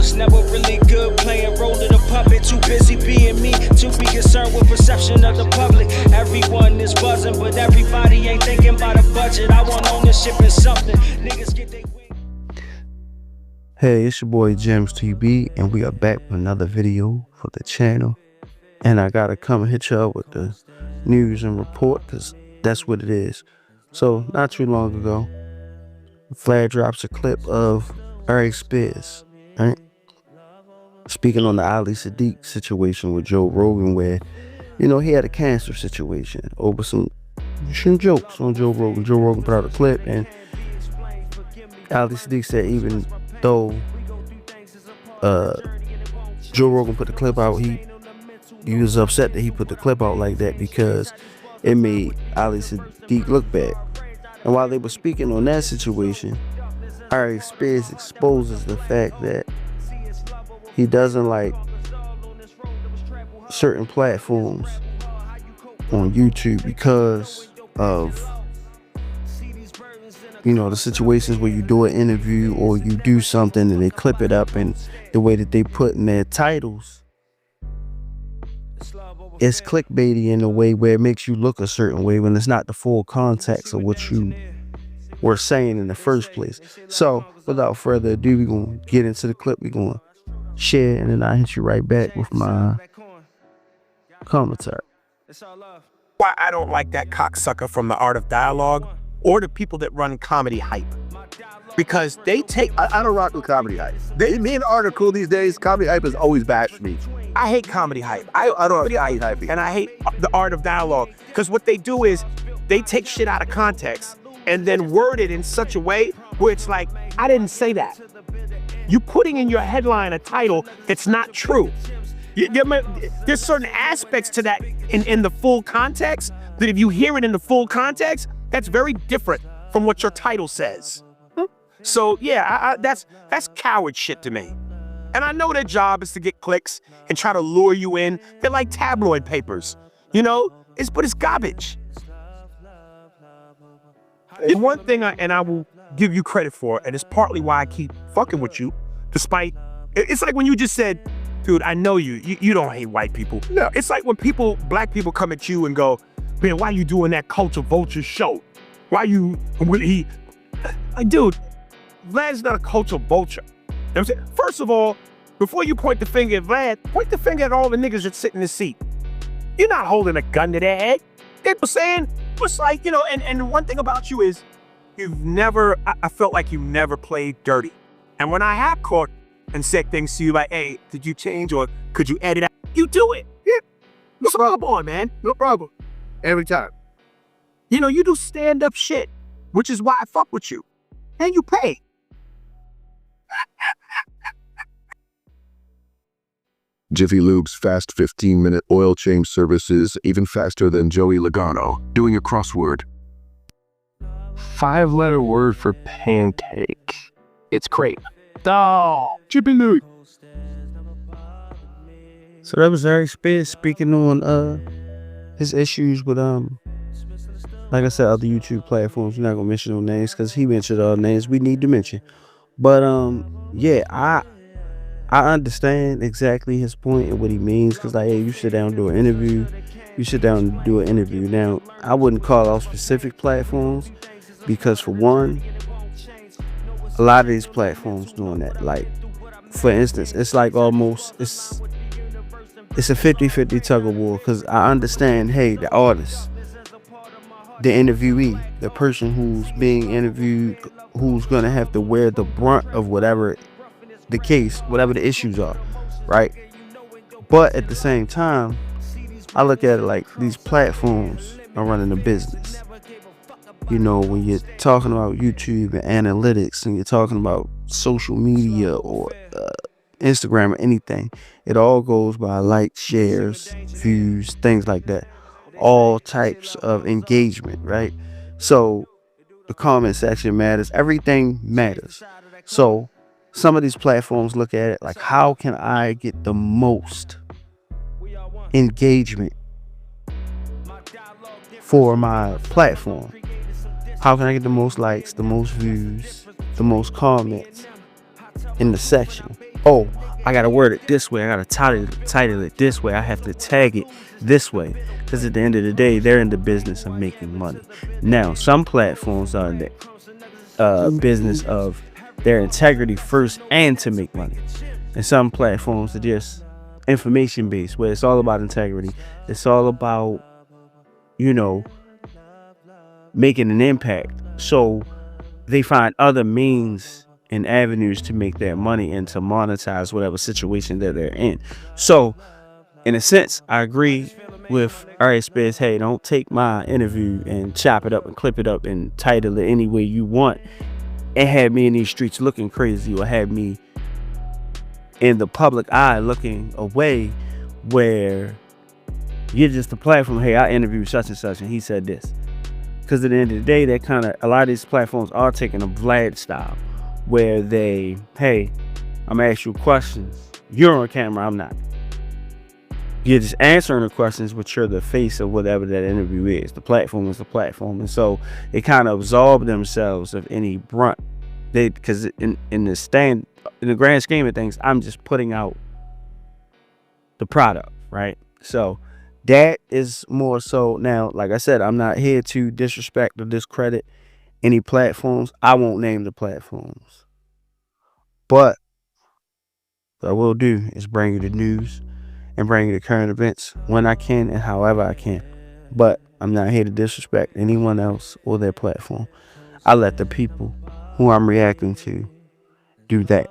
was never really good playing role of the puppet. Too busy being me to be concerned with perception of the public. Everyone is buzzing, but everybody ain't thinking about a budget. I want ownership in something. Niggas get they wing. Hey, it's your boy Gems TV, and we are back with another video for the channel. And I gotta come and hit y'all with the news and report, because that's what it is. So, not too long ago, Vlad drops a clip of Ari Spears, right? Speaking on the Ali Sadiq situation with Joe Rogan, where, you know, he had a cancer situation over some jokes on Joe Rogan. Joe Rogan put out a clip, and Ali Sadiq said even though Joe Rogan put the clip out, he was upset that he put the clip out like that because it made Ali Sadiq look bad. And while they were speaking on that situation, Ari Spears exposes the fact that he doesn't like certain platforms on YouTube because of, you know, the situations where you do an interview or you do something and they clip it up, and the way that they put in their titles, it's clickbaity in a way where it makes you look a certain way when it's not the full context of what you were saying in the first place. So without further ado, we're going to get into the clip. We're going to share, and then I'll hit you right back with my commentary. Why I don't like that cocksucker from The Art of Dialogue or the people that run Comedy Hype. Because they take... I don't rock with Comedy Hype. Me and Art are cool these days. Comedy Hype has always bashed me. I hate Comedy Hype. I don't hate Hype. And I hate The Art of Dialogue. Because what they do is they take shit out of context and then word it in such a way where it's like, I didn't say that. You putting in your headline a title that's not true. There's certain aspects to that in the full context that if you hear it in the full context, that's very different from what your title says. So yeah, that's coward shit to me. And I know their job is to get clicks and try to lure you in. They're like tabloid papers, you know? But it's garbage. And one thing I will give you credit for, and it's partly why I keep fucking with you, despite, it's like when you just said, dude, I know you don't hate white people. No. It's like when black people come at you and go, man, why you doing that culture vulture show? Why you, like, dude, Vlad's not a culture vulture. You know what I'm saying? First of all, before you point the finger at Vlad, point the finger at all the niggas that sit in the seat. You're not holding a gun to their head. They were saying, it's like, you know, and one thing about you is I felt like you never played dirty. And when I have caught and said things to you like, hey, did you change or could you edit out? You do it. Yeah. No problem, man. No problem. Every time. You know, you do stand-up shit, which is why I fuck with you. And you pay. Jiffy Lube's fast 15-minute oil change services, even faster than Joey Logano doing a crossword. 5-letter word for pancake. It's crepe. Oh, Jiffy Lube. So that was Ari Spears speaking on his issues with like I said, other YouTube platforms. We're not gonna mention no names because he mentioned all names we need to mention. But yeah, I understand exactly his point and what he means, because like, hey, you sit down and do an interview. You sit down and do an interview. Now, I wouldn't call out specific platforms because, for one, a lot of these platforms doing that. Like, for instance, it's like almost, it's a 50-50 tug of war, because I understand, hey, the artist, the interviewee, the person who's being interviewed, who's going to have to wear the brunt of whatever the case, whatever the issues are, right? But at the same time, I look at it like these platforms are running a business. You know, when you're talking about YouTube and analytics, and you're talking about social media or Instagram or anything, it all goes by likes, shares, views, things like that. All types of engagement, right? So the comment section matters. Everything matters. So some of these platforms look at it like, how can I get the most engagement for my platform? How can I get the most likes, the most views, the most comments in the section? oh, I gotta word it this way, I gotta title it this way, I have to tag it this way, because at the end of the day, they're in the business of making money. Now, some platforms are in the business of their integrity first and to make money, and some platforms are just information based, where it's all about integrity. It's all about, you know, making an impact. So they find other means and avenues to make their money and to monetize whatever situation that they're in. So in a sense, I agree with Ari Spears. Hey, don't take my interview and chop it up and clip it up and title it any way you want and have me in these streets looking crazy, or have me in the public eye looking away, where you're just a platform. Hey, I interviewed such and such and he said this. Because at the end of the day, that kind of, a lot of these platforms are taking a Vlad style, where they, hey, I'm gonna ask you questions, you're on camera, I'm not. You're just answering the questions, but you're the face of whatever that interview is. The platform is the platform. And so they kind of absolve themselves of any brunt. Because in the grand scheme of things, I'm just putting out the product, right? So that is more so. Now, like I said, I'm not here to disrespect or discredit any platforms. I won't name the platforms. But what I will do is bring you the news and bring you the current events when I can and however I can. But I'm not here to disrespect anyone else or their platform. I let the people who I'm reacting to do that.